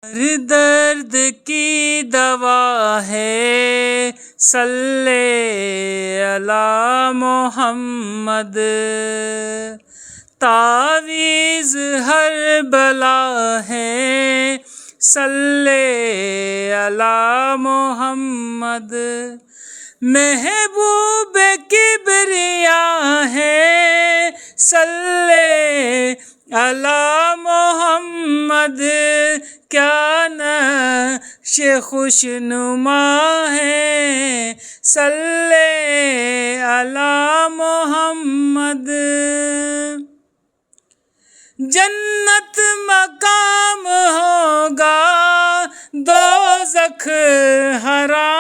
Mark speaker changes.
Speaker 1: हर दर्द की दवा है सल्ले अला मोहम्मद। तावीज़ हर बला है सल्ले अला मोहम्मद। महबूब किबरिया है सल्ले अला मोहम्मद। क्या नक्श खुशनुमा है सल्ले अला मोहम्मद। जन्नत मकाम होगा दोज़ख हराम